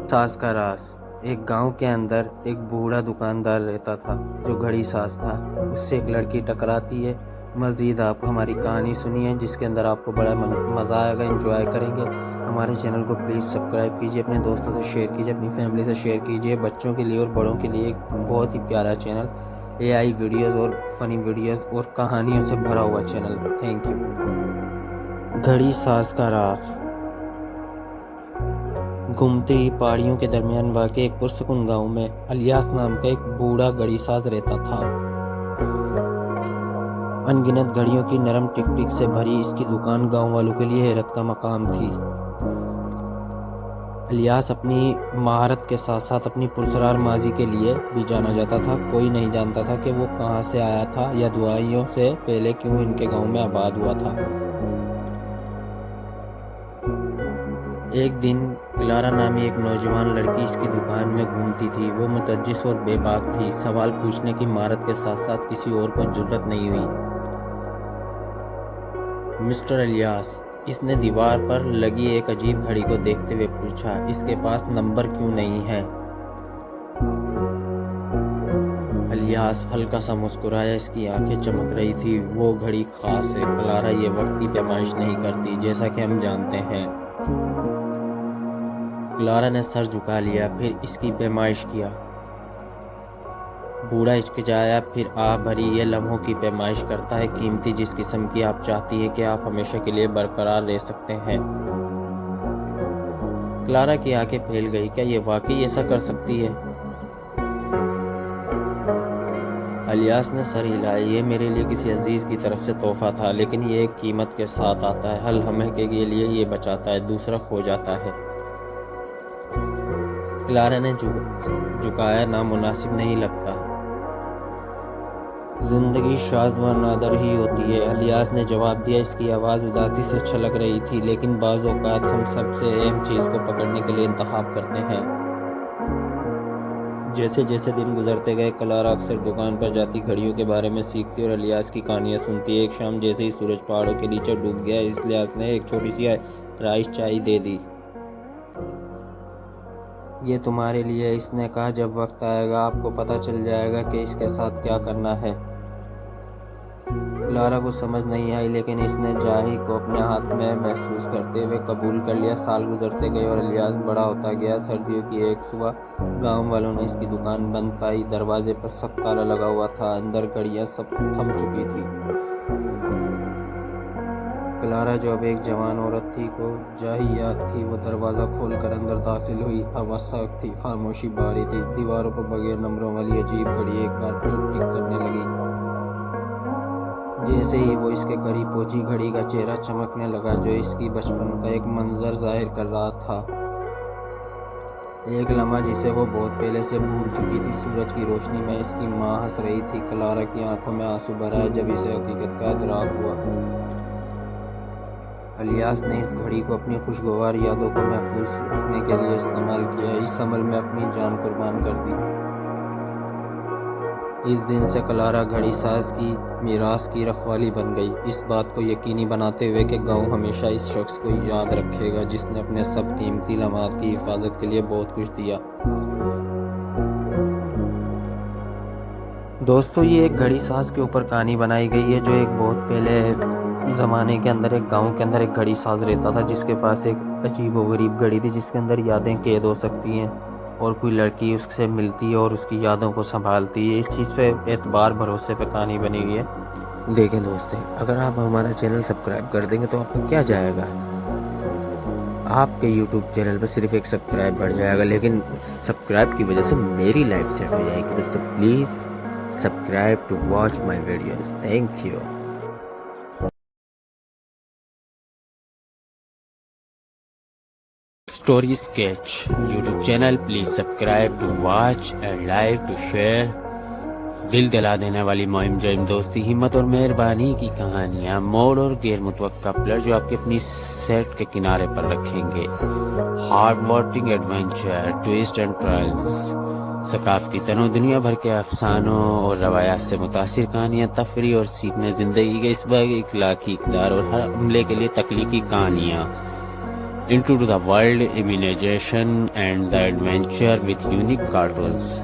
ساز کا راز۔ ایک گاؤں کے اندر ایک بوڑھا دکاندار رہتا تھا جو گھڑی ساز تھا۔ اس سے ایک لڑکی ٹکراتی ہے۔ مزید آپ ہماری کہانی سنیے جس کے اندر آپ کو بڑا مزہ آئے گا، انجوائے کریں گے۔ ہمارے چینل کو پلیز سبسکرائب کیجیے، اپنے دوستوں سے شیئر کیجیے، اپنی فیملی سے شیئر کیجیے۔ بچوں کے لیے اور بڑوں کے لیے ایک بہت ہی پیارا چینل، AI ویڈیوز اور فنی ویڈیوز اور کہانیوں سے بھرا ہوا چینل۔ Thank you. گھڑی ساز کا راز۔ گھومتی پہاڑیوں کے درمیان واقع ایک پرسکون گاؤں میں الیاس نام کا ایک بوڑھا گھڑی ساز رہتا تھا۔ ان گنت گھڑیوں کی نرم ٹک ٹک سے بھری اس کی دکان گاؤں والوں کے لیے حیرت کا مقام تھی۔ الیاس اپنی مہارت کے ساتھ ساتھ اپنی پرسرار ماضی کے لیے بھی جانا جاتا تھا۔ کوئی نہیں جانتا تھا کہ وہ کہاں سے آیا تھا یا دعائیوں سے پہلے کیوں ان کے گاؤں میں آباد ہوا تھا۔ ایک دن کلارا نامی ایک نوجوان لڑکی اس کی دکان میں گھومتی تھی۔ وہ متجس اور بے باک تھی۔ سوال پوچھنے کی مہارت کے ساتھ ساتھ کسی اور کو جرأت نہیں ہوئی۔ مسٹر الیاس، اس نے دیوار پر لگی ایک عجیب گھڑی کو دیکھتے ہوئے پوچھا، اس کے پاس نمبر کیوں نہیں ہے؟ الیاس ہلکا سا مسکرایا، اس کی آنکھیں چمک رہی تھی۔ وہ گھڑی خاص ہے کلارا، یہ وقت کی پیمائش نہیں کرتی جیسا کہ ہم جانتے ہیں۔ کلارا نے سر جھکا لیا، پھر اس کی پیمائش کیا۔ بوڑھا ہچکچایا، پھر بھری یہ لمحوں کی پیمائش کرتا ہے، قیمتی جس قسم کی آپ چاہتی ہیں کہ آپ ہمیشہ کے لیے برقرار رہ سکتے ہیں۔ کلارا کی آنکھیں پھیل گئی، کیا یہ واقعی ایسا کر سکتی ہے؟ الیاس نے سر ہلایا، یہ میرے لیے کسی عزیز کی طرف سے تحفہ تھا، لیکن یہ ایک قیمت کے ساتھ آتا ہے۔ ہر لمحے کے لیے یہ بچاتا ہے، دوسرا کھو جاتا ہے۔ کلارا نے جھکایا، نامناسب نہیں لگتا۔ زندگی شاذ و نادر ہی ہوتی ہے، الیاس نے جواب دیا۔ اس کی آواز اداسی سے چھلک رہی تھی، لیکن بعض اوقات ہم سب سے اہم چیز کو پکڑنے کے لیے انتخاب کرتے ہیں۔ جیسے جیسے دن گزرتے گئے، کلارا اکثر دکان پر جاتی، گھڑیوں کے بارے میں سیکھتی اور الیاس کی کہانیاں سنتی۔ ایک شام جیسے ہی سورج پہاڑوں کے نیچے ڈوب گیا، الیاس نے ایک چھوٹی سی رائس چائے دے دی۔ یہ تمہارے لیے، اس نے کہا، جب وقت آئے گا آپ کو پتہ چل جائے گا کہ اس کے ساتھ کیا کرنا ہے۔ کلارا کو سمجھ نہیں آئی، لیکن اس نے چائے کو اپنے ہاتھ میں محسوس کرتے ہوئے قبول کر لیا۔ سال گزرتے گئے اور الیاس بڑا ہوتا گیا۔ سردیوں کی ایک صبح گاؤں والوں نے اس کی دکان بند پائی۔ دروازے پر سخت تالا لگا ہوا تھا، اندر گھڑیاں سب تھم چکی تھی۔ کلارا جو اب ایک جوان عورت تھی کو جاہی یاد تھی۔ وہ دروازہ کھول کر اندر داخل ہوئی۔ ہوا سخت تھی، خاموشی بھاری تھی۔ دیواروں پر بغیر نمبروں والی عجیب گھڑی ایک بار پھر ٹک کرنے لگی۔ جیسے ہی وہ اس کے قریب پہنچی، گھڑی کا چہرہ چمکنے لگا جو اس کی بچپن کا ایک منظر ظاہر کر رہا تھا، ایک لمحہ جسے وہ بہت پہلے سے بھول چکی تھی۔ سورج کی روشنی میں اس کی ماں ہنس رہی تھی۔ کلارا کی آنکھوں میں آنسو بھر آئے جب اسے حقیقت کا ادراک ہوا۔ الیاس نے اس گھڑی کو اپنی خوشگوار یادوں کو محفوظ رکھنے کے لیے استعمال کیا، اس عمل میں اپنی جان قربان کر دی۔ اس دن سے کلارا گھڑی ساز کی میراث کی رکھوالی بن گئی، اس بات کو یقینی بناتے ہوئے کہ گاؤں ہمیشہ اس شخص کو یاد رکھے گا جس نے اپنے سب قیمتی لمحات کی حفاظت کے لیے بہت کچھ دیا۔ دوستو، یہ ایک گھڑی ساز کے اوپر کہانی بنائی گئی ہے جو ایک بہت پہلے زمانے کے اندر ایک گاؤں کے اندر ایک گھڑی ساز رہتا تھا جس کے پاس ایک عجیب و غریب گھڑی تھی جس کے اندر یادیں قید ہو سکتی ہیں اور کوئی لڑکی اس سے ملتی ہے اور اس کی یادوں کو سنبھالتی ہے۔ اس چیز پہ اعتبار بھروسے پہ کہانی بنی ہوئی ہے۔ دیکھیں دوستو، اگر آپ ہمارا چینل سبسکرائب کر دیں گے تو آپ کو کیا جائے گا؟ آپ کے یوٹیوب چینل پہ صرف ایک سبسکرائب بڑھ جائے گا، لیکن سبسکرائب کی وجہ سے میری لائف سیٹ ہو جائے گی۔ دوستو please subscribe to watch my videos. Thank you. Story sketch YouTube channel, please subscribe to watch and like to share. دل دلا دینے والی مہم جرم دوستی، ہمت اور مہربانی کی کہانیاں، موڑ اور غیر متوقع پلٹ جو آپ کی اپنی سیٹ کے کنارے پر رکھیں گے، heart warming adventure, twist and trials, ثقافتی تنوع، دنیا بھر کے افسانوں اور روایات سے متاثر کہانیاں، تفریح اور سیکھنے، زندگی کے اس باغ اخلاقی اقدار اور ہر عملے کے لیے تخلیقی کہانیاں۔ into the world imagination and the adventure with unique cartoons.